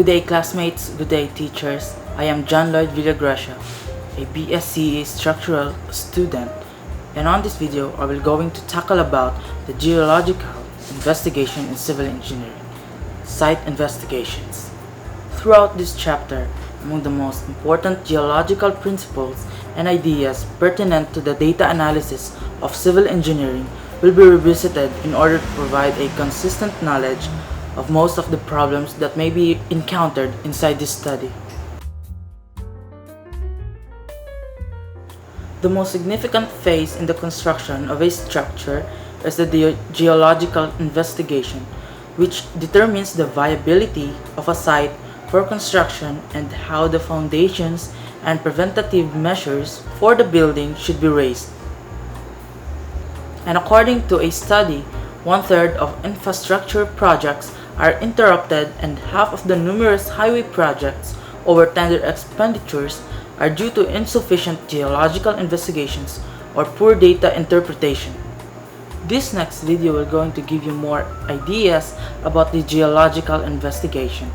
Good day classmates, good day teachers. I am John Lloyd Villagracia, a BSc structural student, and on this video I will going to tackle about the geological investigation in civil engineering, site investigations. Throughout this chapter, among the most important geological principles and ideas pertinent to the data analysis of civil engineering will be revisited in order to provide a consistent knowledge of most of the problems that may be encountered inside this study. The most significant phase in the construction of a structure is the geological investigation, which determines the viability of a site for construction and how the foundations and preventative measures for the building should be raised. And according to a study, 1/3 of infrastructure projects are interrupted and half of the numerous highway projects over tender expenditures are due to insufficient geological investigations or poor data interpretation. This next video will going to give you more ideas about the geological investigation.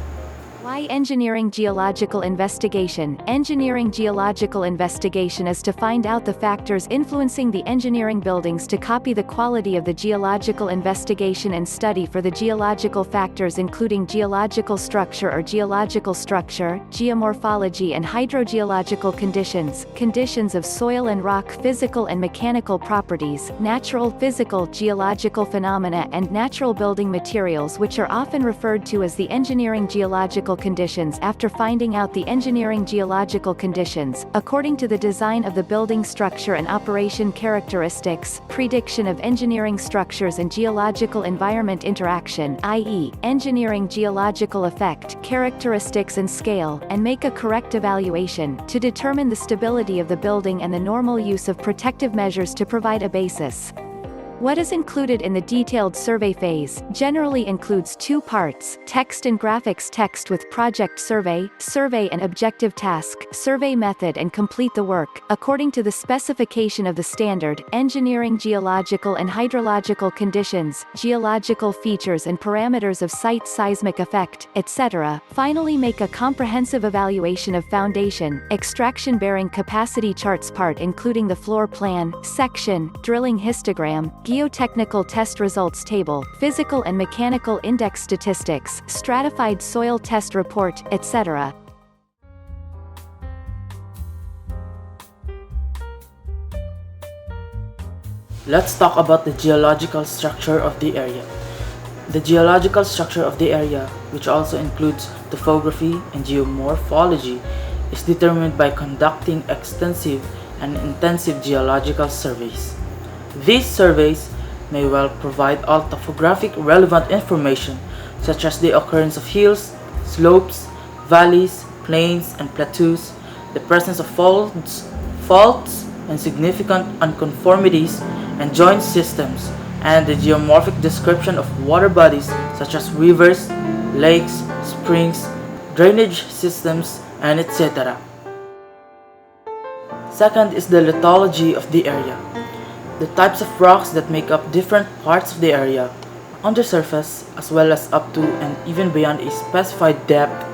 Why engineering geological investigation? Engineering geological investigation is to find out the factors influencing the engineering buildings to copy the quality of the geological investigation and study for the geological factors including geological structure or geological structure, geomorphology and hydrogeological conditions, conditions of soil and rock, physical and mechanical properties, natural, physical, geological phenomena and natural building materials, which are often referred to as the engineering geological conditions. After finding out the engineering geological conditions, according to the design of the building structure and operation characteristics, prediction of engineering structures and geological environment interaction, i.e., engineering geological effect, characteristics and scale, and make a correct evaluation, to determine the stability of the building and the normal use of protective measures to provide a basis. What is included in the detailed survey phase generally includes two parts: text and graphics. Text with project survey, survey and objective task, survey method and complete the work, according to the specification of the standard, engineering geological and hydrological conditions, geological features and parameters of site, seismic effect, etc. Finally make a comprehensive evaluation of foundation, extraction bearing capacity charts part including the floor plan, section, drilling histogram, geotechnical test results table, physical and mechanical index statistics, stratified soil test report, etc. Let's talk about the geological structure of the area. The geological structure of the area, which also includes topography and geomorphology, is determined by conducting extensive and intensive geological surveys. These surveys may well provide all topographic relevant information such as the occurrence of hills, slopes, valleys, plains and plateaus, the presence of faults and significant unconformities and joint systems, and the geomorphic description of water bodies such as rivers, lakes, springs, drainage systems, and etc. Second is the lithology of the area. The types of rocks that make up different parts of the area, on the surface as well as up to and even beyond a specified depth,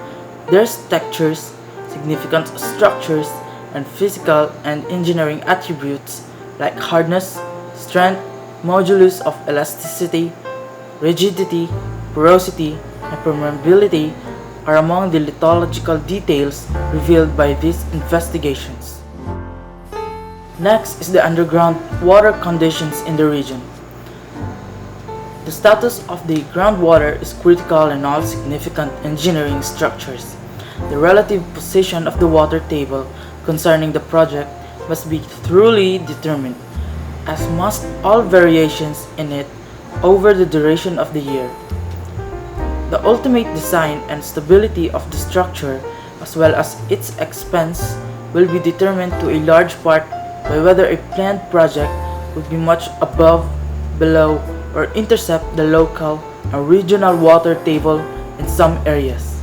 their textures, significant structures, and physical and engineering attributes like hardness, strength, modulus of elasticity, rigidity, porosity, and permeability are among the lithological details revealed by these investigations. Next is the underground water conditions in the region. The status of the groundwater is critical in all significant engineering structures. The relative position of the water table concerning the project must be thoroughly determined, as must all variations in it over the duration of the year. The ultimate design and stability of the structure, as well as its expense, will be determined to a large part by whether a planned project would be much above, below, or intercept the local and regional water table in some areas.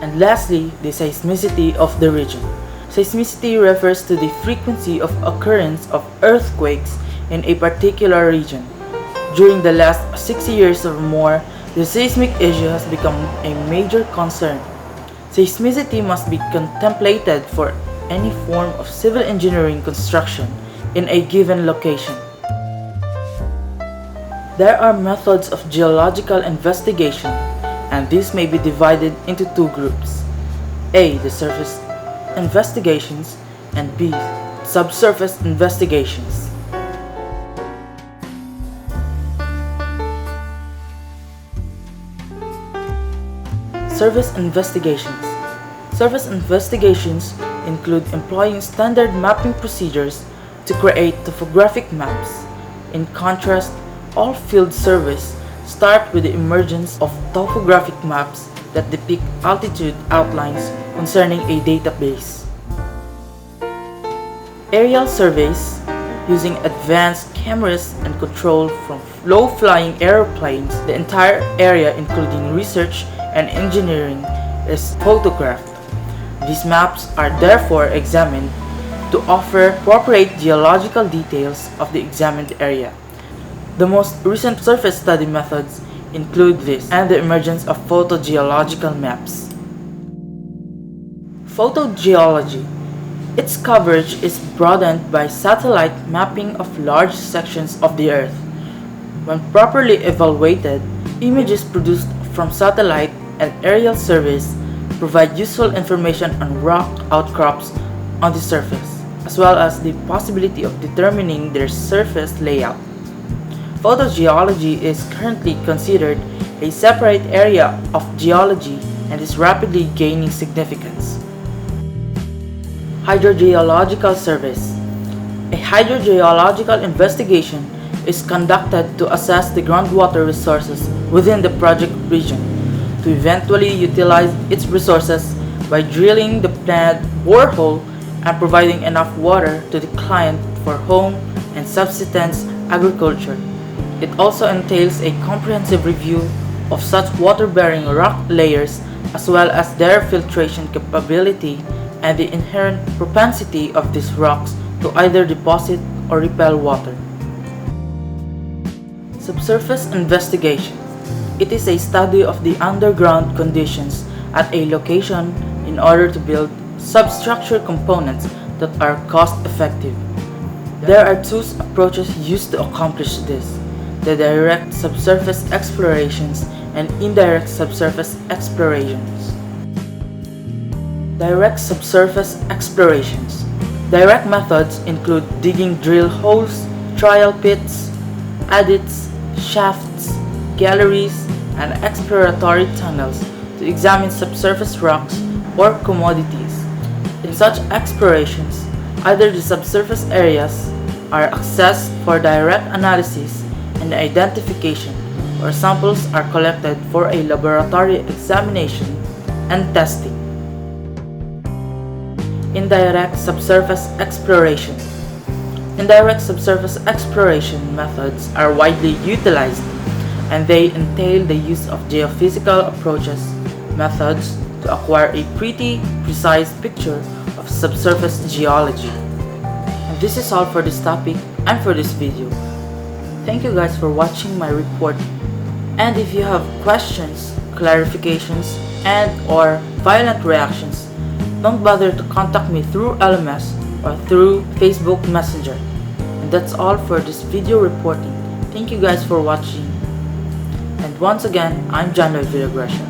And lastly, the seismicity of the region. Seismicity refers to the frequency of occurrence of earthquakes in a particular region. During the last 60 years or more, The seismic issue has become a major concern. Seismicity must be contemplated for any form of civil engineering construction in a given location. There are methods of geological investigation, and these may be divided into two groups: A. The surface investigations, and B. Subsurface investigations. Surface investigations. Surface investigations include employing standard mapping procedures to create topographic maps. In contrast, all field surveys start with the emergence of topographic maps that depict altitude outlines concerning a database. Aerial surveys, using advanced cameras and control from low-flying airplanes, the entire area including research and engineering is photographed. These maps are therefore examined to offer appropriate geological details of the examined area. The most recent surface study methods include this and the emergence of photogeological maps. Photogeology. Its coverage is broadened by satellite mapping of large sections of the Earth. When properly evaluated, images produced from satellite and aerial surveys provide useful information on rock outcrops on the surface, as well as the possibility of determining their surface layout. Photogeology is currently considered a separate area of geology and is rapidly gaining significance. Hydrogeological surveys. A hydrogeological investigation is conducted to assess the groundwater resources within the project region, to eventually utilize its resources by drilling the planned borehole and providing enough water to the client for home and subsistence agriculture. It also entails a comprehensive review of such water-bearing rock layers as well as their filtration capability and the inherent propensity of these rocks to either deposit or repel water. Subsurface investigation. It is a study of the underground conditions at a location in order to build substructure components that are cost-effective. There are two approaches used to accomplish this: the direct subsurface explorations and indirect subsurface explorations. Direct subsurface explorations. Direct methods include digging drill holes, trial pits, adits, shafts, galleries, and exploratory tunnels to examine subsurface rocks or commodities. In such explorations, either the subsurface areas are accessed for direct analysis and identification, or samples are collected for a laboratory examination and testing. Indirect subsurface exploration. Indirect subsurface exploration methods are widely utilized, and they entail the use of geophysical approaches, methods to acquire a pretty precise picture of subsurface geology. And this is all for this topic and for this video. Thank you guys for watching my report. And if you have questions, clarifications, and or violent reactions, don't bother to contact me through LMS or through Facebook Messenger. And that's all for this video reporting. Thank you guys for watching. And once again, I'm John Villagresa.